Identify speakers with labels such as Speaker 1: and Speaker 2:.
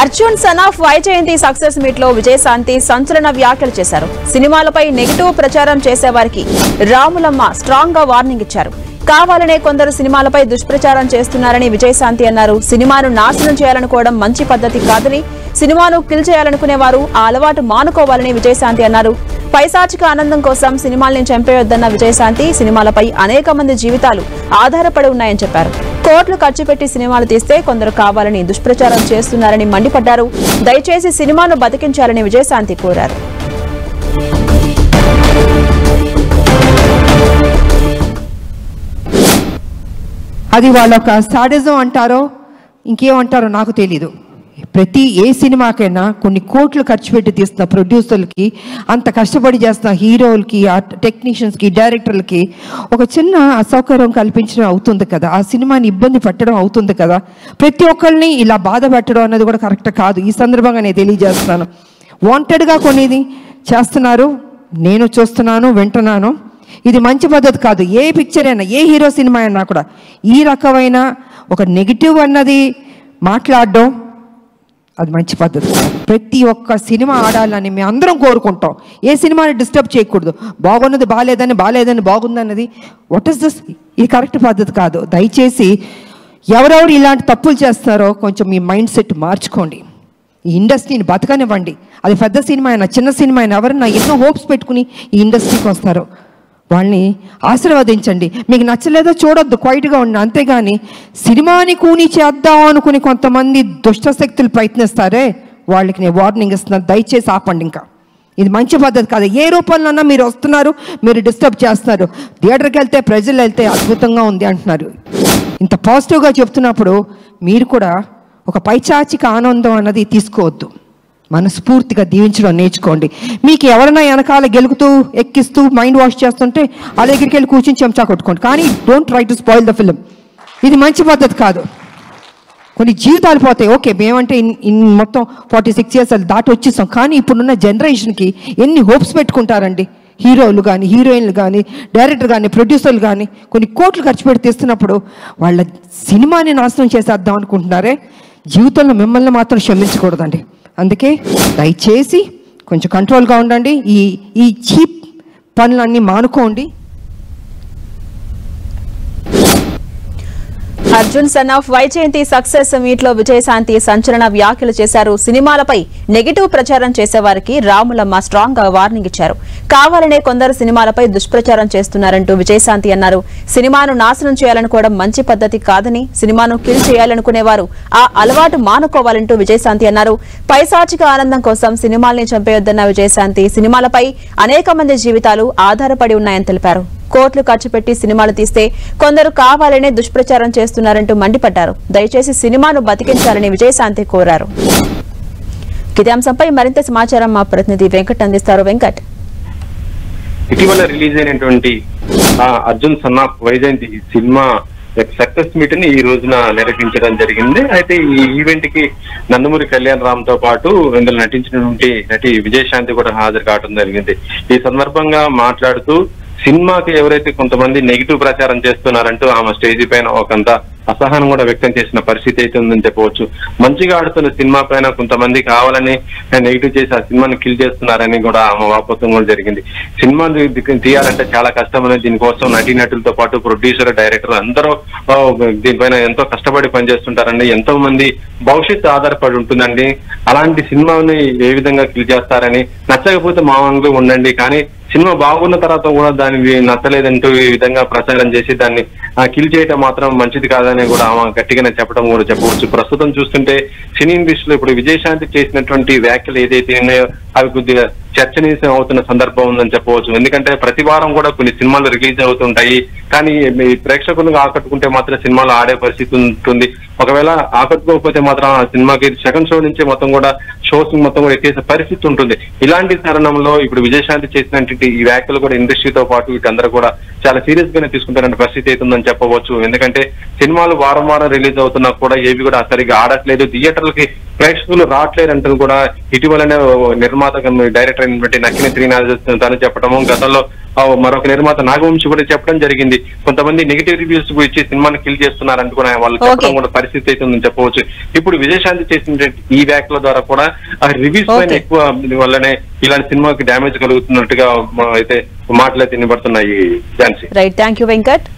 Speaker 1: Arjun son of Vyjayanthi success meet లో విజయశాంతి సంచలన వ్యాఖ్యలు చేశారు. సినిమాలపై నెగిటివ్ ప్రచారం చేసేవారికి రాములమ్మ స్ట్రాంగ్ గా వార్నింగ్ ఇచ్చారు. కావాలనే కొందరు సినిమాలపై దుష్ప్రచారం చేస్తున్నారని విజయశాంతి అన్నారు. సినిమాను నాశనం చేయాలనుకోవడం మంచి పద్ధతి కాదని, సినిమాను కిల్ చేయాలనుకునేవారు ఆ అలవాటు మానుకోవాలని విజయశాంతి అన్నారు. పైశాచిక ఆనందం కోసం సినిమాల్ని చంపేయొద్దన్న విజయశాంతి సినిమాలపై అనేక మంది జీవితాలు ఆధారపడి ఉన్నాయని చెప్పారు. కోట్లు ఖర్చు పెట్టి సినిమాలు తీస్తే కొందరు కావాలని దుష్ప్రచారం చేస్తున్నారని మండిపడ్డారు. దయచేసి సినిమాను బతికించాలని విజయశాంతి కోరారు.
Speaker 2: అది వాళ్ళొక సాడిజం అంటారో ఇంకేమంటారో నాకు తెలీదు. ప్రతి ఏ సినిమాకైనా కొన్ని కోట్లు ఖర్చు పెట్టి తీస్తున్న ప్రొడ్యూసర్లకి, అంత కష్టపడి చేస్తున్న హీరోలకి, టెక్నీషియన్స్కి, డైరెక్టర్లకి ఒక చిన్న అసౌకర్యం కల్పించడం అవుతుంది కదా, ఆ సినిమాని ఇబ్బంది పెట్టడం అవుతుంది కదా. ప్రతి ఒక్కరిని ఇలా బాధ పెట్టడం అనేది కూడా కరెక్ట్ కాదు. ఈ సందర్భంగా నేను తెలియజేస్తున్నాను. వాంటెడ్గా కొనేది చేస్తున్నారు, నేను చూస్తున్నాను, వింటున్నాను. ఇది మంచి పద్ధతి కాదు. ఏ పిక్చర్ అయినా, ఏ హీరో సినిమా అయినా కూడా ఈ రకమైన ఒక నెగిటివ్ అన్నది మాట్లాడడం అది మంచి పద్ధతి కాదు. ప్రతి ఒక్క సినిమా ఆడాలని మేము అందరం కోరుకుంటాం. ఏ సినిమాని డిస్టర్బ్ చేయకూడదు. బాగున్నది బాగాలేదని బాగుందన్నది వాట్ ఇస్ దిస్? ఇది కరెక్ట్ పద్ధతి కాదు. దయచేసి ఎవరెవరు ఇలాంటి తప్పులు చేస్తారో కొంచెం మీ మైండ్ సెట్ మార్చుకోండి. ఈ ఇండస్ట్రీని బతకనివ్వండి. అది పెద్ద సినిమా అయినా చిన్న సినిమా అయినా ఎవరైనా ఎన్నో హోప్స్ పెట్టుకుని ఈ ఇండస్ట్రీకి వస్తారు. వాళ్ళని ఆశీర్వదించండి. మీకు నచ్చలేదో చూడొద్దు, క్వైట్గా ఉండి. అంతేగాని సినిమాని కూని చేద్దాం అనుకుని కొంతమంది దుష్టశక్తులు ప్రయత్నిస్తారే, వాళ్ళకి నేను వార్నింగ్ ఇస్తున్నాను. దయచేసి ఆపండి. ఇంకా ఇది మంచి పద్ధతి కాదు. ఏ రూపంలోన్నా మీరు వస్తున్నారు, మీరు డిస్టర్బ్ చేస్తున్నారు. థియేటర్కి వెళ్తే, ప్రజలు వెళ్తే అద్భుతంగా ఉంది అంటున్నారు. ఇంత పాజిటివ్గా చెప్తున్నప్పుడు మీరు కూడా ఒక పైచాచిక ఆనందం అన్నది తీసుకోవద్దు. మనస్ఫూర్తిగా దీవించడం నేర్చుకోండి. మీకు ఎవరైనా వెనకాల గెలుగుతూ ఎక్కిస్తూ మైండ్ వాష్ చేస్తుంటే ఆ దగ్గరికి వెళ్ళి కూర్చొని చెంచా కొట్టుకోండి. కానీ don't try to spoil the film. ఇది మంచి పద్ధతి కాదు. కొన్ని జీవితాలు పోతాయి. ఓకే, మేమంటే మొత్తం 46 years దాటి వచ్చేసాం. కానీ ఇప్పుడున్న జనరేషన్కి ఎన్ని హోప్స్ పెట్టుకుంటారండి. హీరోలు కానీ, హీరోయిన్లు కానీ, డైరెక్టర్ కానీ, ప్రొడ్యూసర్లు కానీ కొన్ని కోట్లు ఖర్చు పెట్టి తీస్తున్నప్పుడు వాళ్ళ సినిమాని నాశనం చేసేద్దాం అనుకుంటున్నారే. జీవితంలో మిమ్మల్ని మాత్రం క్షమించకూడదండి. అందుకే దయచేసి కొంచెం కంట్రోల్గా ఉండండి. ఈ చీప్ పనులన్నీ మానుకోండి.
Speaker 1: Arjun son of Vyjayanthi success meet లో విజయశాంతి సంచలన వ్యాఖ్యలు చేశారు. సినిమాలపై నెగిటివ్ ప్రచారం చేసేవారికి రాములమ్మ స్ట్రాంగ్ గా వార్నింగ్ ఇచ్చారు. కావాలనే కొందరు సినిమాలపై దుష్ప్రచారం చేస్తున్నారంటూ విజయశాంతి అన్నారు. సినిమాను నాశనం చేయాలనుకోవడం మంచి పద్ధతి కాదని, సినిమాను కిల్ చేయాలనుకునేవారు ఆ అలవాటు మానుకోవాలంటూ విజయశాంతి అన్నారు. పైశాచిక ఆనందం కోసం సినిమాల్ని చంపేయొద్దన్న విజయశాంతి సినిమాలపై అనేక మంది జీవితాలు ఆధారపడి ఉన్నాయని తెలిపారు. కోట్లు ఖర్చు పెట్టి సినిమాలు తీస్తే కొందరు కావాలనే దుష్ప్రచారం చేస్తున్నారంటూ మండిపడ్డారు. దయచేసి సినిమాను బతికించాలని విజయశాంతి కోరారు. ఇదే అంశంపై మరింత సమాచారం మా ప్రతినిధి వెంకట్ అందిస్తారు. వెంకట్,
Speaker 3: ఇటీవల రిలీజ్ అయినటువంటి Arjun son of Vyjayanthi cinema success meet ని ఈ రోజున నిర్వహించడం జరిగింది. అయితే ఈ ఈవెంట్ కి నందమూరి కళ్యాణ్ రామ్ తో పాటు ఇందులో నటించినటువంటి నటి విజయశాంతి కూడా హాజరు కావడం జరిగింది. ఈ సందర్భంగా మాట్లాడుతూ సినిమాకి ఎవరైతే కొంతమంది నెగిటివ్ ప్రచారం చేస్తున్నారంటూ ఆమె స్టేజీ పైన ఒకంత అసహనం కూడా వ్యక్తం చేసిన పరిస్థితి అయితే ఉందని చెప్పవచ్చు. మంచిగా ఆడుతున్న సినిమా పైన కొంతమంది కావాలని నెగిటివ్ చేసి ఆ సినిమాని కిల్ చేస్తున్నారని కూడా ఆమె వాపోతం కూడా జరిగింది. సినిమా తీయాలంటే చాలా కష్టం అనేది, దీనికోసం నటీనటులతో పాటు ప్రొడ్యూసర్, డైరెక్టర్ అందరూ దీనిపైన ఎంతో కష్టపడి పనిచేస్తుంటారండి. ఎంతో మంది భవిష్యత్తు ఆధారపడి ఉంటుందండి. అలాంటి సినిమాని ఏ విధంగా కిల్ చేస్తారని, నచ్చకపోతే మా వంగు ఉండండి, కానీ సినిమా బాగున్న తర్వాత కూడా దానికి నచ్చలేదంటూ ఈ విధంగా ప్రచారం చేసి దాన్ని కిల్ చేయటం మాత్రం మంచిది కాదని కూడా ఆమె గట్టిగానే చెప్పడం కూడా చెప్పవచ్చు. ప్రస్తుతం చూస్తుంటే సినీ ఇండస్ట్రీలో ఇప్పుడు విజయశాంతి చేసినటువంటి వ్యాఖ్యలు ఏదైతే ఉన్నాయో అవి కొద్దిగా చర్చనీయం అవుతున్న సందర్భం ఉందని చెప్పవచ్చు. ఎందుకంటే ప్రతి వారం కూడా కొన్ని సినిమాలు రిలీజ్ అవుతుంటాయి, కానీ ప్రేక్షకులను ఆకట్టుకుంటే మాత్రం సినిమాలు ఆడే పరిస్థితి ఉంటుంది. ఒకవేళ ఆకట్టుకోకపోతే మాత్రం ఆ సినిమాకి సెకండ్ షో నుంచి మొత్తం కూడా షోస్ మొత్తం కూడా ఎక్కేసే పరిస్థితి ఉంటుంది. ఇలాంటి తరుణంలో ఇప్పుడు విజయశాంతి చేసినటువంటి ఈ వ్యాఖ్యలు కూడా ఇండస్ట్రీతో పాటు వీటందరూ కూడా చాలా సీరియస్ గానే తీసుకుంటారనే పరిస్థితి అవుతుందని చెప్పవచ్చు. ఎందుకంటే సినిమాలు వారం రిలీజ్ అవుతున్నా కూడా ఏవి కూడా సరిగ్గా ఆడట్లేదు. థియేటర్లకి ప్రేక్షకులు రావట్లేదంటూ కూడా ఇటీవలనే నిర్మాత డైరెక్టర్ అయినటువంటి నక్కిన శ్రీనాథ్ తను చెప్పడము, గతంలో మరొక నిర్మాత నాగవంశి కూడా చెప్పడం జరిగింది. కొంతమంది నెగిటివ్ రివ్యూస్ ఇచ్చి సినిమాని కిల్ చేస్తున్నారంటూ కూడా వాళ్ళు చెప్పడం కూడా పరిస్థితి అయితే ఉందని చెప్పవచ్చు. ఇప్పుడు విజయశాంతి చేసిన ఈ వ్యాఖ్యల ద్వారా కూడా ఆ రివ్యూస్ పైన ఎక్కువ వల్లనే ఇలాంటి సినిమాకి డ్యామేజ్ కలుగుతున్నట్టుగా అయితే మాటలైతే వినబడుతున్నాయి. Jhansi.
Speaker 1: Right, thank you Venkat.